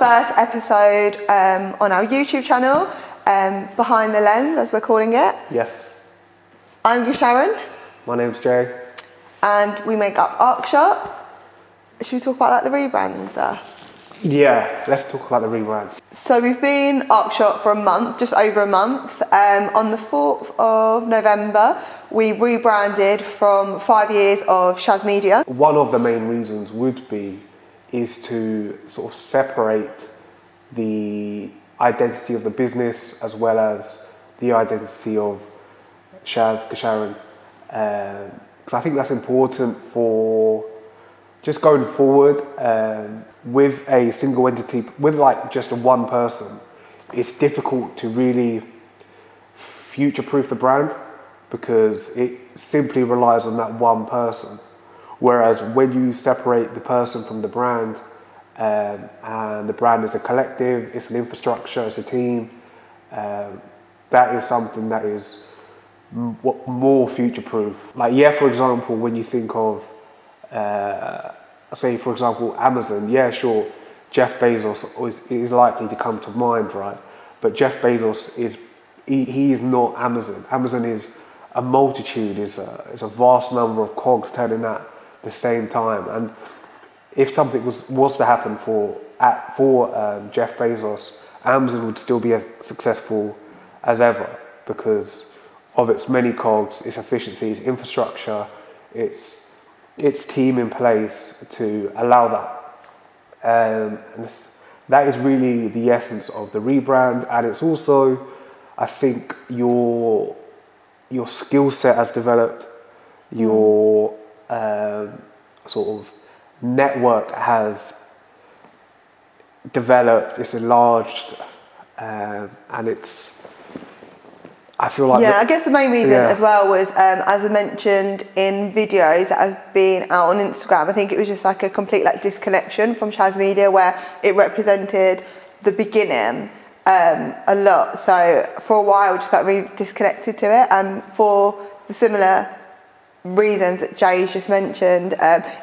first episode on our YouTube channel, Behind the Lens, as we're calling it. Yes. I'm Sharon. My name's Jay. And we make up Arkshot. Should we talk about like the rebrand and stuff? Yeah, let's talk about the rebrand. So we've been Arkshot for a month, just over a month. On the 4th of November, we rebranded from 5 years of Shaz Media. One of the main reasons is to sort of separate the identity of the business as well as the identity of Shaz Sharon. Because I think that's important for just going forward with a single entity, with like just one person. It's difficult to really future-proof the brand because it simply relies on that one person. Whereas when you separate the person from the brand, and the brand is a collective, it's an infrastructure, it's a team, that is something that is more future-proof. Like, yeah, for example, when you think of, say, for example, Amazon, yeah, sure, Jeff Bezos is likely to come to mind, right? But Jeff Bezos he is not Amazon. Amazon is a multitude, is a vast number of cogs turning at the same time. And if something was to happen for Jeff Bezos, Amazon would still be as successful as ever because of its many cogs, its efficiency, its infrastructure, its team in place to allow that. And that is really the essence of the rebrand, and it's also, I think, your skill set has developed, your sort of network has developed, it's enlarged, and I feel like... Yeah, I guess the main reason as well was, as I mentioned in videos that have been out on Instagram, I think it was just like a complete like disconnection from Shaz Media where it represented the beginning a lot. So for a while, I just felt really disconnected to it, and for the similar reasons that Jay's just mentioned,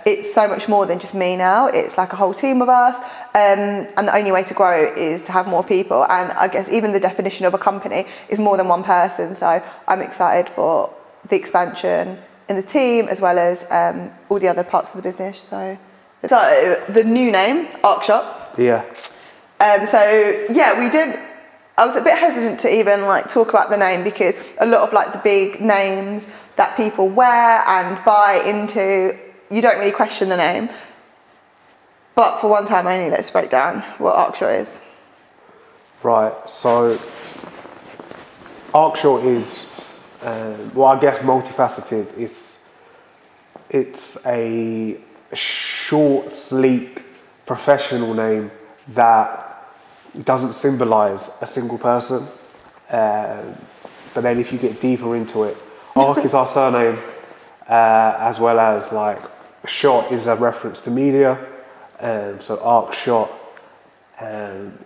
it's so much more than just me now. It's like a whole team of us, and the only way to grow is to have more people, and I guess even the definition of a company is more than one person. So I'm excited for the expansion in the team as well as all the other parts of the business. So the new name, Arkshot. Yeah. So yeah, I was a bit hesitant to even like talk about the name because a lot of like the big names that people wear and buy into, you don't really question the name. But for one time only, let's break down what Arkshot is. Right, so Arkshot is, I guess multifaceted. It's a short, sleek, professional name that doesn't symbolise a single person. But then if you get deeper into it, Ark is our surname, as well as like shot is a reference to media. So Arkshot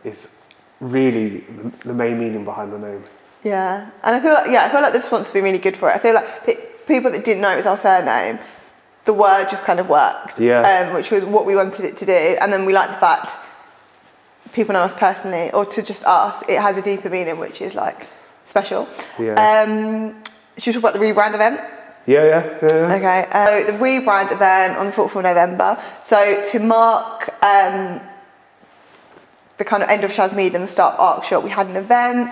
is really the main meaning behind the name. Yeah, and I feel like the response has been really good for it. I feel like people that didn't know it was our surname, the word just kind of worked. Yeah. Which was what we wanted it to do, and then we like the fact people know us personally, or to just us, it has a deeper meaning, which is like special. Yeah. Should we talk about the rebrand event? Yeah. Okay, so the rebrand event on the 4th of November. So to mark the kind of end of Shaz Media and the start of Arkshot, we had an event.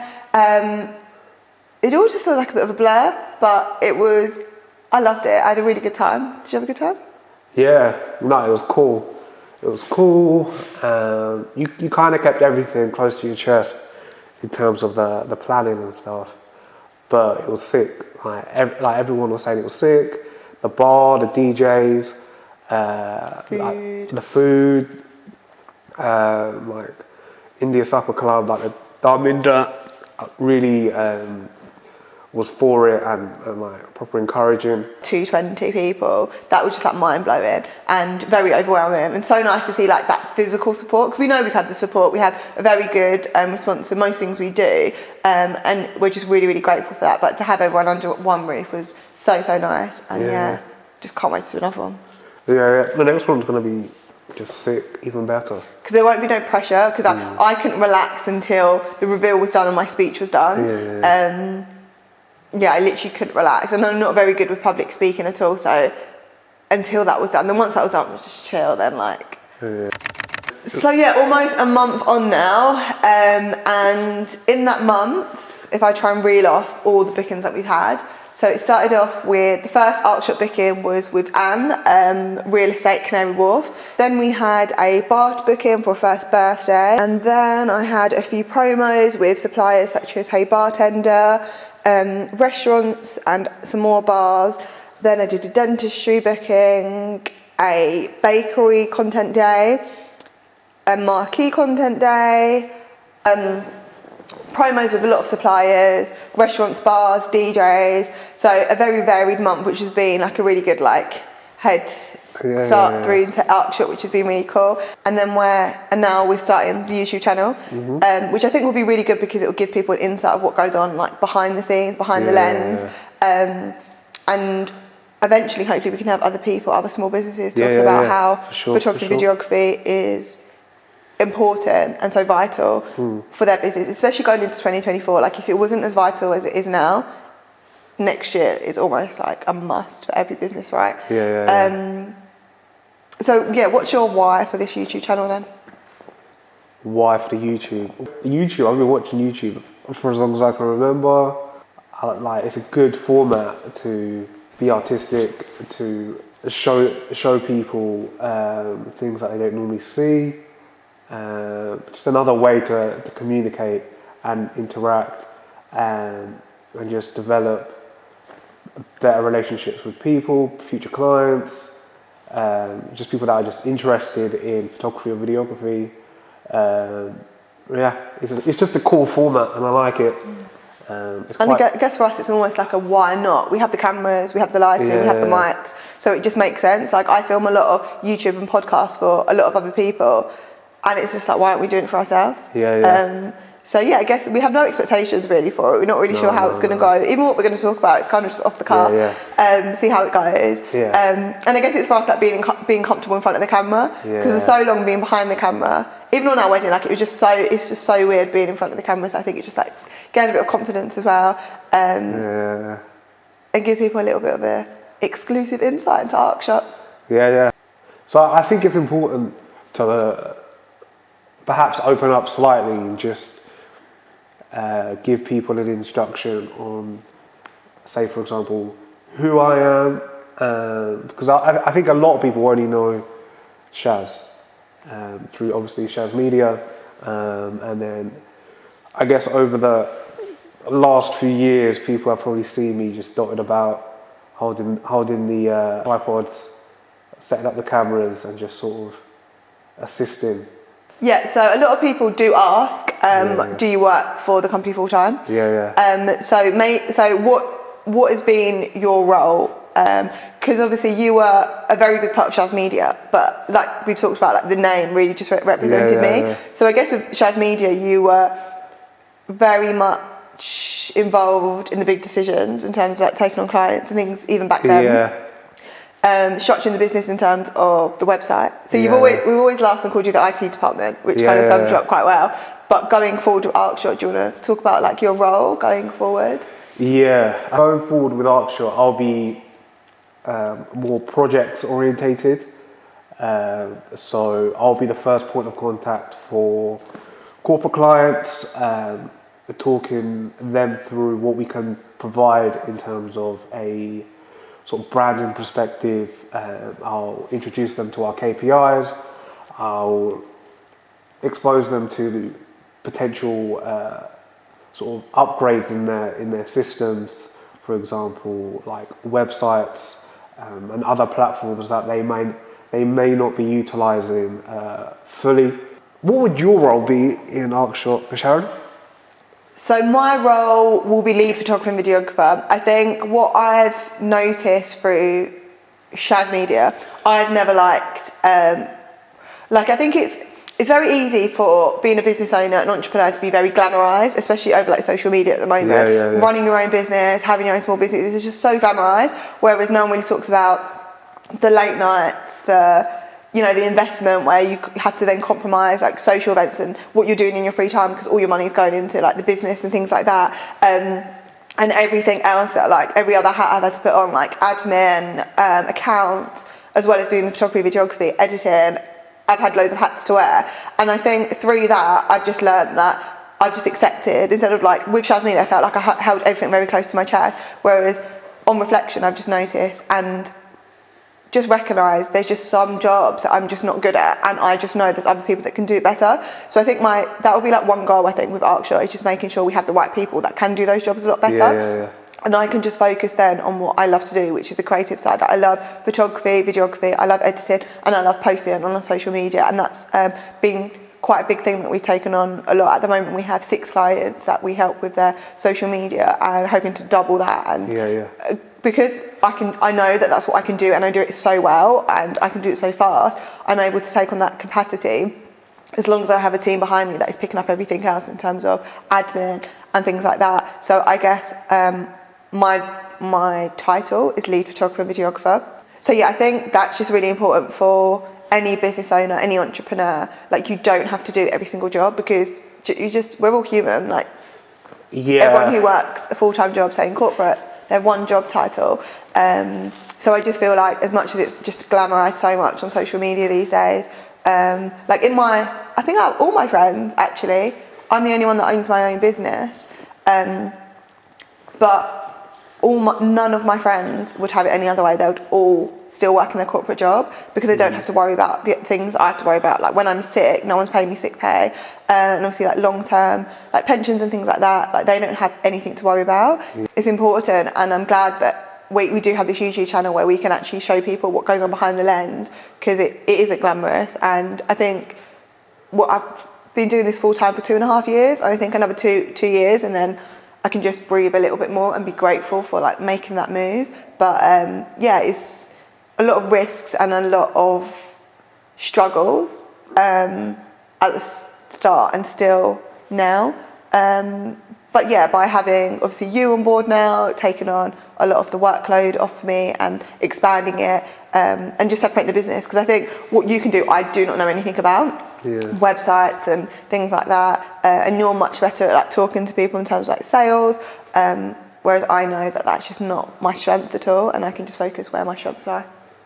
It all just feels like a bit of a blur, but I loved it. I had a really good time. Did you have a good time? Yeah, no, it was cool. It was cool. You kind of kept everything close to your chest in terms of the planning and stuff. But it was sick. Like everyone was saying it was sick. The bar, the DJs, the food, like India Supper Club, like the Dharminder really was for it and like proper encouraging. 220 people, that was just like mind blowing and very overwhelming, and so nice to see like that physical support, because we know we've had the support, we had a very good response to most things we do, and we're just really, really grateful for that. But to have everyone under one roof was so nice, and yeah, just can't wait to do another one. Yeah, the next one's going to be Just sick, even better. Because there won't be no pressure, because I couldn't relax until the reveal was done and my speech was done. Yeah, I literally couldn't relax, and I'm not very good with public speaking at all, so until that was done, then once that was done, I was just chill, then like... So yeah, almost a month on now, and in that month, if I try and reel off all the bookings that we've had, so it started off with the first Arkshot booking was with Anne, real estate Canary Wharf. Then we had a bar booking for a first birthday, and then I had a few promos with suppliers such as Hey Bartender, restaurants and some more bars. Then I did a dentistry booking, a bakery content day, a marquee content day, promos with a lot of suppliers, restaurants, bars, DJs. So a very varied month, which has been like a really good like head start through into Arkshot, which has been really cool. And then now we're starting the YouTube channel, which I think will be really good because it will give people an insight of what goes on like behind the scenes, behind the lens, and eventually hopefully we can have other people, other small businesses talking about how photography, videography is important and so vital for their business, especially going into 2024. Like if it wasn't as vital as it is now, next year is almost like a must for every business, right? So yeah, what's your why for this YouTube channel then? Why for the YouTube? I've been watching YouTube for as long as I can remember. Like it's a good format to be artistic, to show people things that they don't normally see. Just another way to communicate and interact and just develop better relationships with people, future clients, just people that are just interested in photography or videography. It's just a cool format and I like it. I guess for us it's almost like a why not. We have the cameras, we have the lighting, we have the mics, so it just makes sense. Like I film a lot of YouTube and podcasts for a lot of other people, and it's just like, why aren't we doing it for ourselves? So yeah, I guess we have no expectations really for it. We're not really sure how it's going to go. Even what we're going to talk about, it's kind of just off the cuff. See how it goes. And I guess it's for us like being comfortable in front of the camera, because for so long being behind the camera, even on our wedding, like it's just so weird being in front of the camera. So I think it's just like getting a bit of confidence as well, and give people a little bit of a exclusive insight into Arkshot. So I think it's important to perhaps open up slightly and just give people an introduction on, say for example, who I am, because I think a lot of people already know Shaz through obviously Shaz Media, and then I guess over the last few years people have probably seen me just dotted about holding the tripods, setting up the cameras and just sort of assisting. Yeah, so a lot of people do ask, do you work for the company full time? So what has been your role? Because obviously you were a very big part of Shaz Media, but like we've talked about, like the name really just represented me. So I guess with Shaz Media, you were very much involved in the big decisions in terms of like taking on clients and things even back then. Structuring the business in terms of the website. So we've always laughed and called you the IT department, which kind of sums you up quite well. But going forward with Arkshot, do you want to talk about like your role going forward? Going forward with Arkshot, I'll be more projects orientated. So I'll be the first point of contact for corporate clients, talking them through what we can provide in terms of a sort of branding perspective. I'll introduce them to our KPIs. I'll expose them to the potential sort of upgrades in their systems, for example, like websites and other platforms that they may not be utilising fully. What would your role be in Arkshot, Sharon? So my role will be lead photographer and videographer. I think what I've noticed through Shaz Media, I've never liked, I think it's very easy for being a business owner and entrepreneur to be very glamorized, especially over like social media at the moment. Running your own business, having your own small business is just so glamorized, whereas no one really talks about the late nights, the you know, the investment where you have to then compromise like social events and what you're doing in your free time because all your money is going into like the business and things like that. And everything else that like every other hat I've had to put on, like admin, accounts, as well as doing the photography, videography, editing. I've had loads of hats to wear. And I think through that, I've just learned that I've just accepted, instead of like, with Shaz Media, I felt like I held everything very close to my chest. Whereas on reflection, I've just noticed and just recognised there's just some jobs that I'm just not good at, and I just know there's other people that can do it better. So I think that would be like one goal I think with Arkshot, is just making sure we have the right people that can do those jobs a lot better. Yeah. And I can just focus then on what I love to do, which is the creative side. I love photography, videography, I love editing, and I love posting on social media. And that's been quite a big thing that we've taken on a lot. At the moment, we have 6 clients that we help with their social media, and hoping to double that. And because I know that that's what I can do, and I do it so well, and I can do it so fast, I'm able to take on that capacity as long as I have a team behind me that is picking up everything else in terms of admin and things like that. So I guess my title is lead photographer and videographer. So yeah, I think that's just really important for any business owner, any entrepreneur. Like, you don't have to do every single job, because we're all human. Like, everyone who works a full-time job, say in corporate, they have one job title. So I just feel like, as much as it's just glamorized so much on social media these days, like I think out of all my friends, actually, I'm the only one that owns my own business. But none of my friends would have it any other way. They would all still work in their corporate job, because they don't have to worry about the things I have to worry about. Like, when I'm sick, no one's paying me sick pay, and obviously like long-term like pensions and things like that, like they don't have anything to worry about. It's important, and I'm glad that we do have this YouTube channel where we can actually show people what goes on behind the lens, because it isn't glamorous. And I think I've been doing this full-time for 2.5 years. I think another two years, and then I can just breathe a little bit more and be grateful for like making that move. But it's a lot of risks and a lot of struggles at the start and still now. But yeah, by having obviously you on board now, taking on a lot of the workload off me and expanding it, and just separating the business, because I think what you can do, I do not know anything about. Websites and things like that, and you're much better at like talking to people in terms of like sales, whereas I know that that's just not my strength at all, and I can just focus where my strengths are.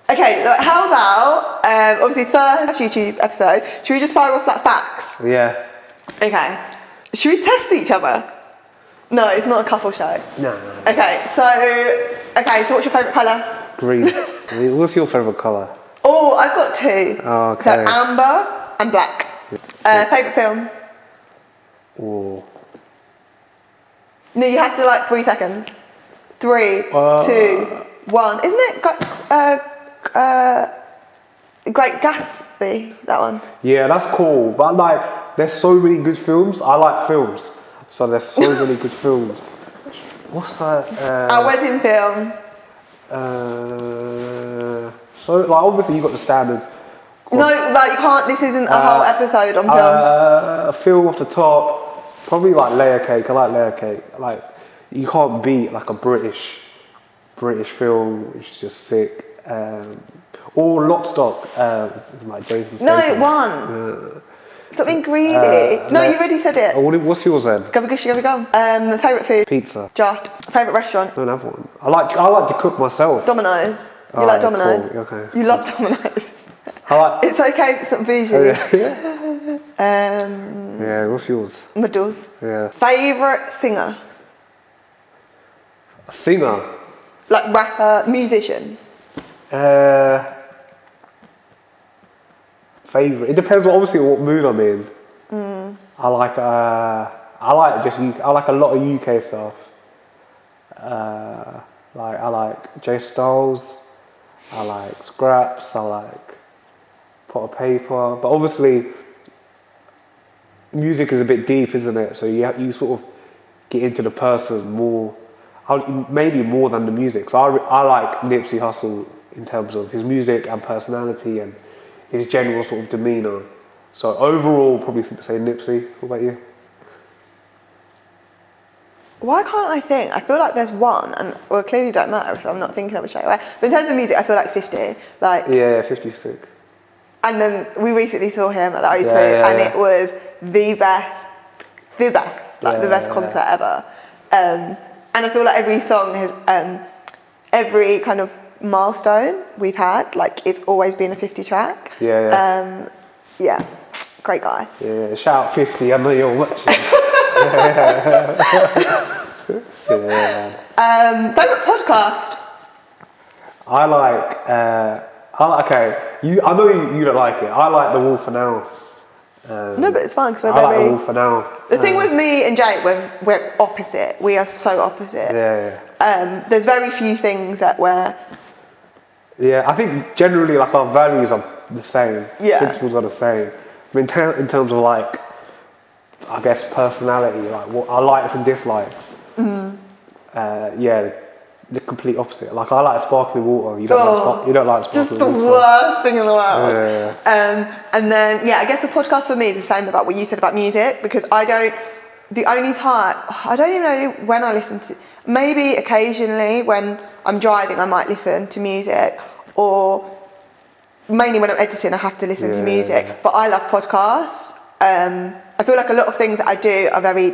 Okay, look, how about obviously first YouTube episode, should we just fire off like facts? Yeah. Okay, should we test each other? No, it's not a couple show. No. Okay, so what's your favourite colour? Green. What's your favourite colour? Oh, I've got 2. Oh, okay. So amber and black. Favourite film? Oh. No, you have to like 3 seconds. 3, 2, 1. Isn't it Great Gatsby, that one? Yeah, that's cool. But like, there's so many good films. I like films, so there's so many good films. What's that? Our wedding film. So like, obviously you got the standard. No, like you can't. This isn't a whole episode on films. A film off the top, probably like Layer Cake. I like Layer Cake. Like, you can't beat like a British film, which is just sick. Or Lock, Stock, like Jason Statham. No, it won. Something greedy. No, you already said it. What's yours then? Go gushy, go gum. Favourite food? Pizza. Jart. Favourite restaurant? I don't have one. I like to cook myself. Domino's. You like Domino's? Cool. Okay. You love Domino's. It's okay if it's not bougie. Yeah, what's yours? Medals. Yeah. Favourite singer? Singer? Like rapper, musician? Favourite? It depends obviously what mood I'm in. I like a lot of UK stuff. I like J Styles, I like Scraps, I like Pot of Paper, but obviously music is a bit deep, isn't it? So you sort of get into the person more, maybe more than the music. So I like Nipsey Hussle in terms of his music and personality and his general sort of demeanour. So overall, probably say Nipsey. What about you? Why can't I think? I feel like there's one, and it clearly don't matter if I'm not thinking of it straight away. But in terms of music, I feel like 50. Like, yeah, 56. And then we recently saw him at the O2, and it was the best, the best concert ever. And I feel like every song has, every kind of milestone we've had, like it's always been a 50 track. Great guy. Yeah, shout out 50, I know you're watching. Favourite podcast? I know you don't like it. I like The Wolf and Owl. No, but it's fine because we're I like The Wolf and Owl. The thing with me and Jake, we're opposite. We are so opposite. There's very few things that we're... Yeah, I think generally like our values are the same. Principles are the same. I mean, in terms of like, I guess personality, like what I likes and dislikes. The complete opposite. Like I like sparkling water. You don't like sparkling just water. Just the worst thing in the world. And then I guess the podcast for me is the same about what you said about music, because the only time, I don't even know when I listen to, maybe occasionally when I'm driving I might listen to music, or mainly when I'm editing I have to listen to music, but I love podcasts. I feel like a lot of things that I do are very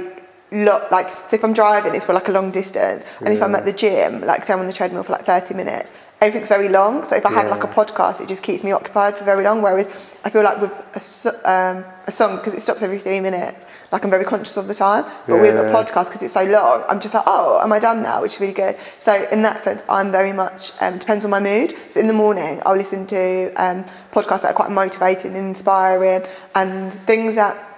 so if I'm driving it's for like a long distance, and if I'm at the gym, like say I'm on the treadmill for like 30 minutes, everything's very long, so if I have like a podcast it just keeps me occupied for very long, whereas I feel like with a song, because it stops every 3 minutes, like I'm very conscious of the time, but with a podcast, because it's so long, I'm just like, oh, am I done now, which is really good. So in that sense I'm very much depends on my mood. So in the morning I'll listen to podcasts that are quite motivating and inspiring, and things that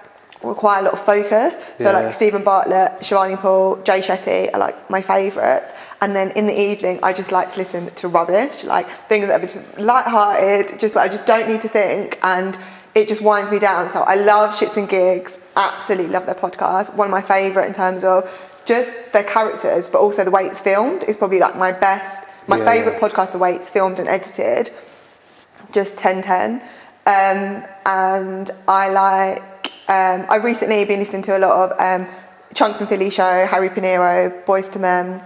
require a lot of focus, so like Stephen Bartlett, Shivani Paul, Jay Shetty are like my favourites. And then in the evening I just like to listen to rubbish, like things that are just light-hearted, just I just don't need to think, and it just winds me down. So I love Shits and Gigs, absolutely love their podcast. One of my favourite in terms of just their characters, but also the way it's filmed is probably like my favourite podcast, the way it's filmed and edited, just 10/10. And I like I've recently been listening to a lot of Chunks and Philly Show, Harry Pinero, Boys to Men,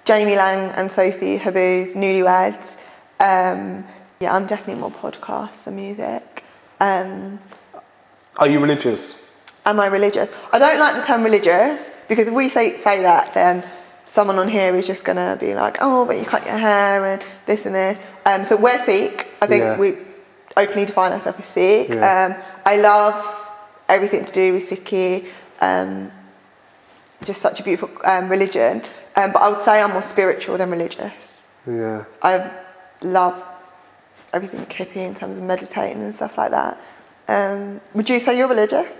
Jamie Lang and Sophie Haboo's Newlyweds. I'm definitely more podcasts than music. Are you religious? Am I religious? I don't like the term religious, because if we say that, then someone on here is just going to be like, oh, but you cut your hair and this and this. So we're Sikh. I think we openly define ourselves as Sikh. I love everything to do with Sikhi, just such a beautiful religion. But I would say I'm more spiritual than religious. I love everything hippie in terms of meditating and stuff like that. Would you say you're religious?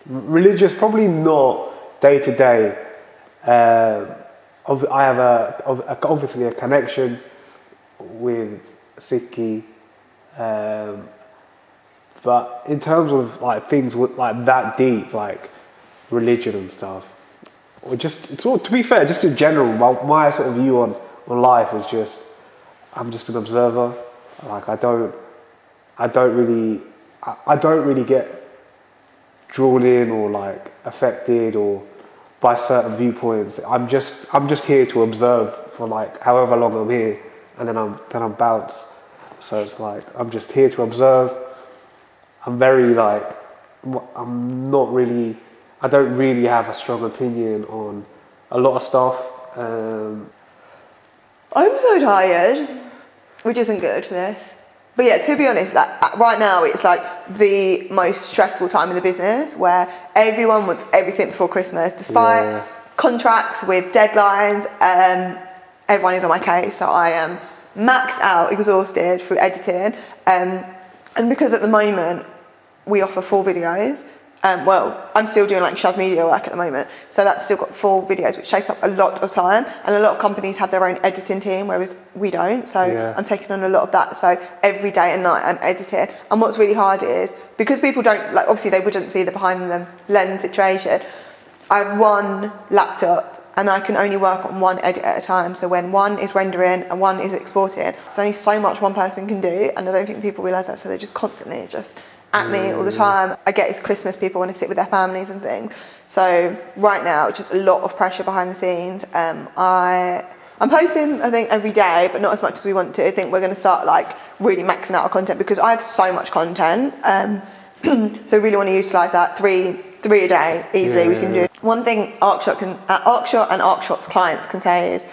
Religious, probably not day to day. I have obviously a connection with Sikhi. But in terms of like things like that deep, like religion and stuff, or just to be fair, just in general, my sort of view on life is just I'm just an observer. Like I don't really get drawn in or like affected or by certain viewpoints. I'm just here to observe for like however long I'm here, and then I'm bounced. So it's like I'm just here to observe. I don't really have a strong opinion on a lot of stuff. I'm so tired, which isn't good for this. But yeah, to be honest, like, right now it's like the most stressful time in the business, where everyone wants everything before Christmas, despite contracts with deadlines. Everyone is on my case, so I am maxed out, exhausted through editing. And because at the moment we offer 4 videos, I'm still doing like Shaz Media work at the moment, so that's still got 4 videos, which takes up a lot of time, and a lot of companies have their own editing team, whereas we don't, so I'm taking on a lot of that. So every day and night I'm editing, and what's really hard is, because people don't, like obviously they wouldn't see the behind the lens situation, I have 1 laptop and I can only work on 1 edit at a time. So when 1 is rendering and 1 is exporting, there's only so much one person can do, and I don't think people realise that, so they're just constantly just at me all the time. I get it's Christmas, people want to sit with their families and things. So right now, just a lot of pressure behind the scenes. I'm I'm posting, I think, every day, but not as much as we want to. I think we're going to start like really maxing out our content because I have so much content. So really want to utilise that. Three a day easily we can do. One thing Arkshot and Arkshot's clients can say is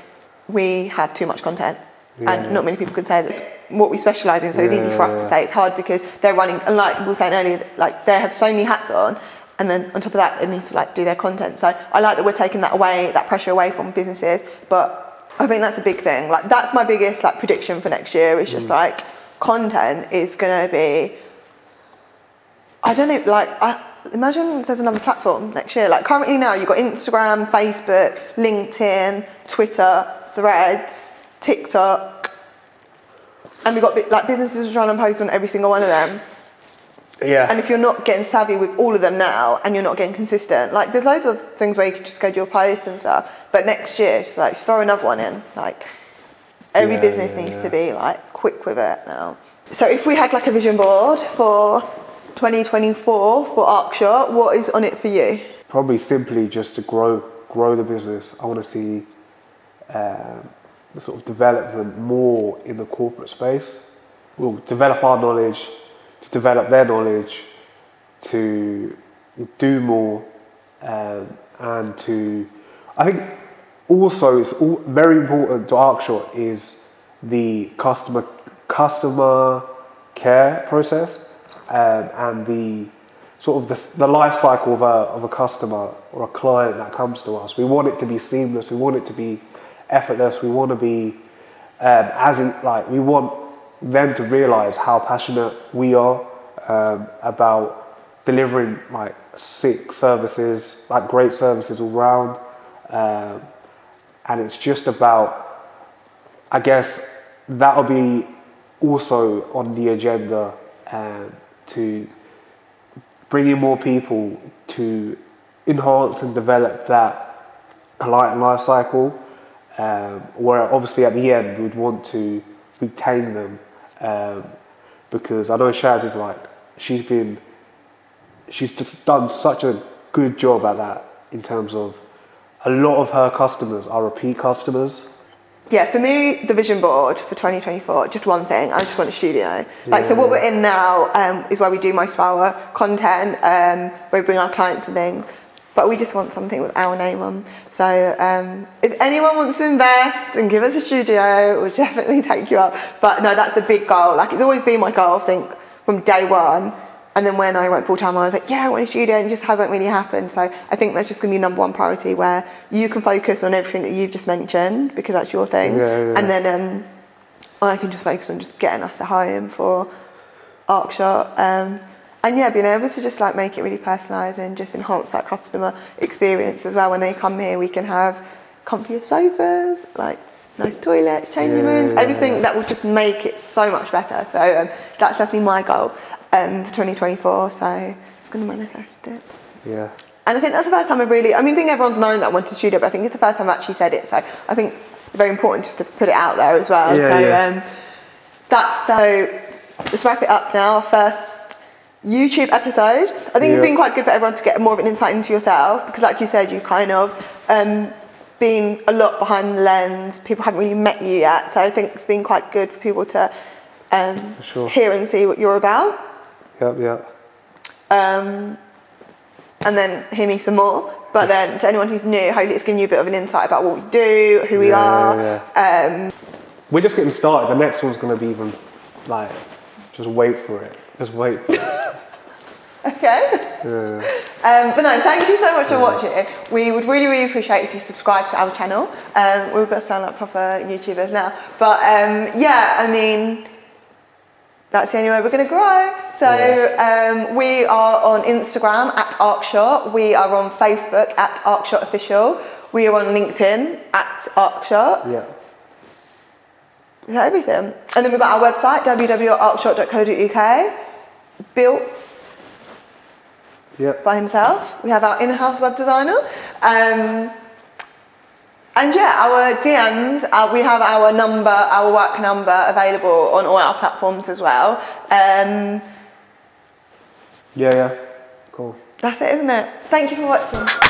we have too much content. And not many people can say that's what we specialise in, so it's easy for us to say. It's hard because they're running, and like we were saying earlier, like they have so many hats on, and then on top of that they need to like do their content. So I like that we're taking that away, that pressure away from businesses. But I think that's a big thing. Like that's my biggest like prediction for next year. It's just like content is going to be, I don't know, like imagine if there's another platform next year. Like currently now you've got Instagram, Facebook, LinkedIn, Twitter, Threads, TikTok, and we've got like businesses are trying to post on every single one of them. Yeah. And if you're not getting savvy with all of them now and you're not getting consistent, like there's loads of things where you can just schedule posts and stuff, but next year just like throw another one in. Like every business needs to be like quick with it now. So if we had like a vision board for 2024 for Arkshot, what is on it for you? Probably simply just to grow the business. I want to see the sort of development more in the corporate space. We'll develop our knowledge, to develop their knowledge, to do more, and to, I think also it's very important to Arkshot is the customer care process, and the sort of the life cycle of a customer or a client that comes to us. We want it to be seamless. We want it to be effortless. We want to be we want them to realise how passionate we are about delivering like sick services, like great services all round, and it's just about, I guess that'll be also on the agenda, to bring in more people to enhance and develop that client life cycle, where obviously at the end we'd want to retain them, because I know Shaz is like, she's just done such a good job at that in terms of a lot of her customers are repeat customers. Yeah, for me, the vision board for 2024, just one thing, I just want a studio. So what we're in now is where we do most of our content, where we bring our clients and things, but we just want something with our name on. So if anyone wants to invest and give us a studio, we'll definitely take you up. But no, that's a big goal. Like it's always been my goal, I think, from day one. And then when I went full time, I was like, yeah, I want a studio, and it just hasn't really happened. So I think that's just going to be number one priority, where you can focus on everything that you've just mentioned because that's your thing. And then I can just focus on just getting us a home for Arkshot. And yeah, being able to just like make it really personalised and just enhance that customer experience as well. When they come here, we can have comfier sofas, like nice toilets, changing rooms, everything that will just make it so much better. So that's definitely my goal for 2024. So it's going to manifest it. Yeah. And I think that's the first time I think everyone's known that I wanted to studio, but I think it's the first time I've actually said it. So I think it's very important just to put it out there as well. Let's wrap it up now. Our first YouTube episode. I think it's been quite good for everyone to get more of an insight into yourself, because like you said, you kind of been a lot behind the lens. People haven't really met you yet, so I think it's been quite good for people to hear and see what you're about. And then hear me some more. But then to anyone who's new, hopefully it's giving you a bit of an insight about what we do, who we are. We're just getting started. The next one's going to be even like, just wait for it. Just wait for it. Okay. But no, thank you so much for watching. We would really, really appreciate if you subscribe to our channel. We've got to sound like proper YouTubers now. But that's the only way we're going to grow. So we are on Instagram at Arkshot. We are on Facebook at Arkshot Official. We are on LinkedIn at Arkshot. Is that everything? And then we've got our website, www.arkshot.co.uk. Built by himself. We have our in-house web designer. And our DMs, we have our number, our work number available on all our platforms as well. Cool. That's it, isn't it? Thank you for watching.